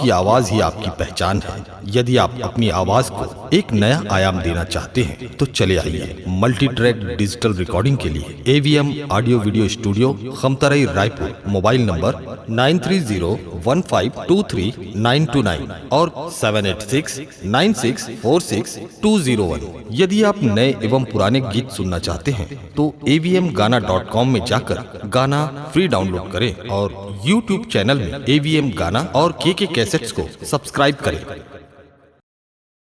आपकी आवाज ही आपकी पहचान है। यदि आप अपनी आवाज को एक नया आयाम देना चाहते हैं तो चले आइए मल्टी ट्रैक डिजिटल रिकॉर्डिंग के लिए AVM audio video studio, Khamtarai, Raipur. Mobile number 9301523929 और 7869646201। यदि आप नए एवं पुराने गीत सुनना चाहते हैं तो avmgana.com में जाकर गाना फ्री डाउनलोड करें और YouTube चैनल में AVM गाना और KK कैसेट्स को सब्सक्राइब करें।